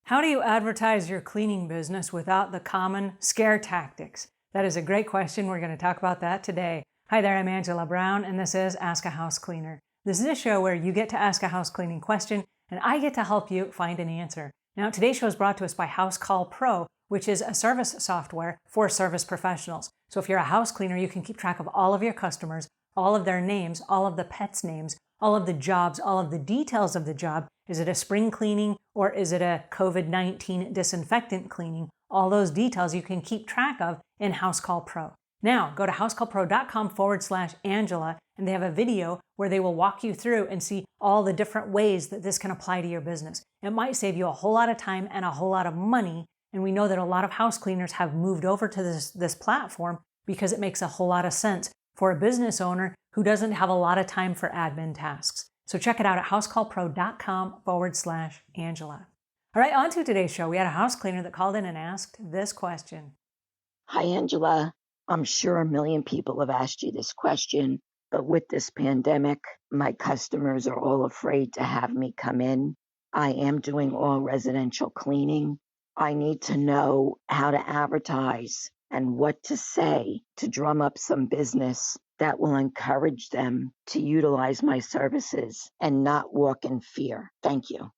How do you advertise your cleaning business without the common scare tactics? That is a great question. We're going to talk about that today. Hi there, I'm Angela Brown, and this is Ask a House Cleaner. This is a show where you get to ask a house cleaning question, and I get to help you find an answer. Now, today's show is brought to us by House Call Pro, which is a service software for service professionals. So if you're a house cleaner, you can keep track of all of your customers, all of their names, all of the pets' names, all of the jobs, all of the details of the job. Is it a spring cleaning or is it a COVID-19 disinfectant cleaning? All those details you can keep track of in House Call Pro. Now, go to housecallpro.com/Angela, and they have a video where they will walk you through and see all the different ways that this can apply to your business. It might save you a whole lot of time and a whole lot of money, and we know that a lot of house cleaners have moved over to this platform because it makes a whole lot of sense for a business owner who doesn't have a lot of time for admin tasks. So check it out at housecallpro.com/Angela. All right, on to today's show. We had a house cleaner that called in and asked this question. Hi, Angela. I'm sure a million people have asked you this question, but with this pandemic, my customers are all afraid to have me come in. I am doing all residential cleaning. I need to know how to advertise and what to say to drum up some business that will encourage them to utilize my services and not walk in fear. Thank you.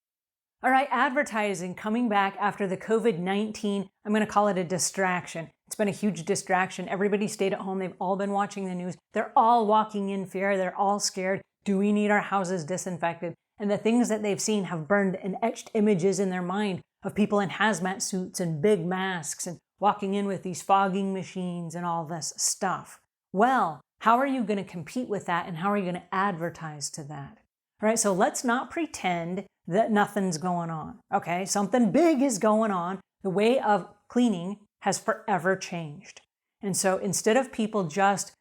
All right, advertising coming back after the COVID-19, I'm going to call it a distraction. It's been a huge distraction. Everybody stayed at home. They've all been watching the news. They're all walking in fear. They're all scared. Do we need our houses disinfected? And the things that they've seen have burned and etched images in their mind of people in hazmat suits and big masks and walking in with these fogging machines and all this stuff. Well, how are you going to compete with that, and how are you going to advertise to that? All right, so let's not pretend that nothing's going on. Okay, something big is going on. The way of cleaning has forever changed. And so instead of people just,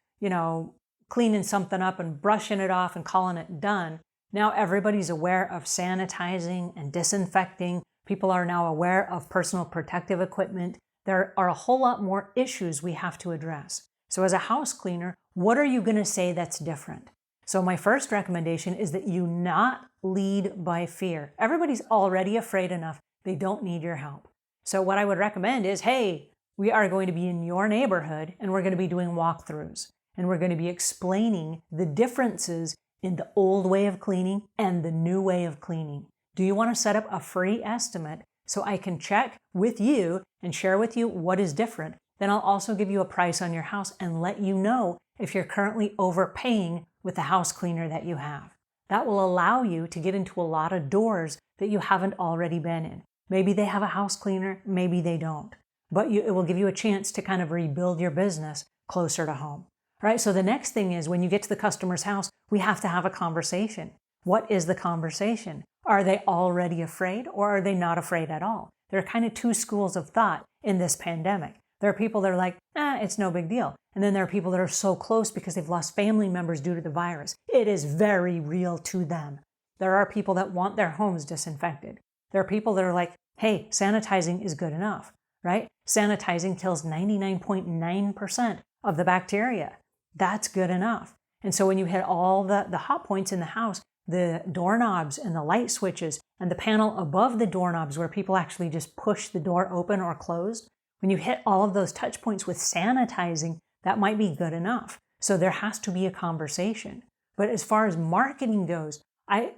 cleaning something up and brushing it off and calling it done, now everybody's aware of sanitizing and disinfecting. People are now aware of personal protective equipment. There are a whole lot more issues we have to address. So as a house cleaner, what are you going to say that's different? So my first recommendation is that you not lead by fear. Everybody's already afraid enough. They don't need your help. So what I would recommend is, hey, we are going to be in your neighborhood and we're going to be doing walkthroughs. And we're going to be explaining the differences in the old way of cleaning and the new way of cleaning. Do you want to set up a free estimate so I can check with you and share with you what is different? Then I'll also give you a price on your house and let you know if you're currently overpaying with the house cleaner that you have. That will allow you to get into a lot of doors that you haven't already been in. Maybe they have a house cleaner, maybe they don't. But it will give you a chance to kind of rebuild your business closer to home. All right, so the next thing is when you get to the customer's house, we have to have a conversation. What is the conversation? Are they already afraid or are they not afraid at all? There are kind of two schools of thought in this pandemic. There are people that are like, it's no big deal. And then there are people that are so close because they've lost family members due to the virus. It is very real to them. There are people that want their homes disinfected. There are people that are like, hey, sanitizing is good enough, right? Sanitizing kills 99.9% of the bacteria. That's good enough. And so when you hit all the hot points in the house, the doorknobs and the light switches and the panel above the doorknobs where people actually just push the door open or closed, when you hit all of those touch points with sanitizing, that might be good enough. So there has to be a conversation. But as far as marketing goes,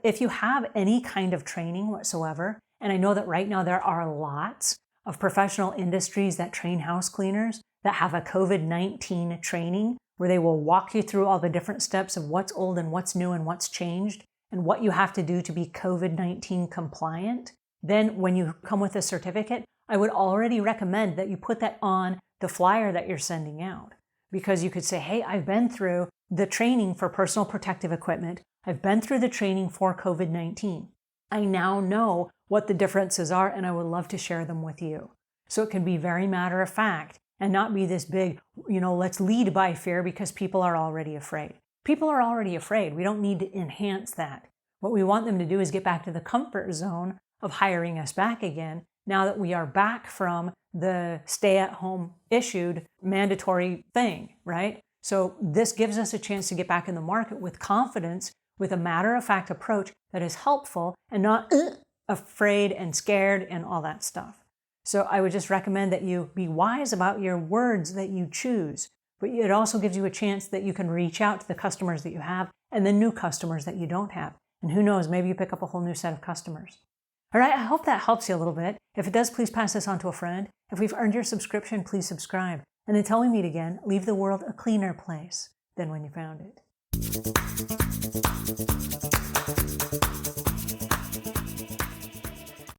if you have any kind of training whatsoever, and I know that right now there are lots of professional industries that train house cleaners that have a COVID-19 training where they will walk you through all the different steps of what's old and what's new and what's changed and what you have to do to be COVID-19 compliant, then when you come with a certificate, I would already recommend that you put that on the flyer that you're sending out. Because you could say, hey, I've been through the training for personal protective equipment. I've been through the training for COVID-19. I now know what the differences are and I would love to share them with you. So it can be very matter of fact and not be this big, let's lead by fear because people are already afraid. People are already afraid. We don't need to enhance that. What we want them to do is get back to the comfort zone of hiring us back again now that we are back from the stay-at-home issued mandatory thing, right? So this gives us a chance to get back in the market with confidence, with a matter-of-fact approach that is helpful and not afraid and scared and all that stuff. So I would just recommend that you be wise about your words that you choose, but it also gives you a chance that you can reach out to the customers that you have and the new customers that you don't have. And who knows, maybe you pick up a whole new set of customers. All right, I hope that helps you a little bit. If it does, please pass this on to a friend. If we've earned your subscription, please subscribe. And until we meet again, leave the world a cleaner place than when you found it.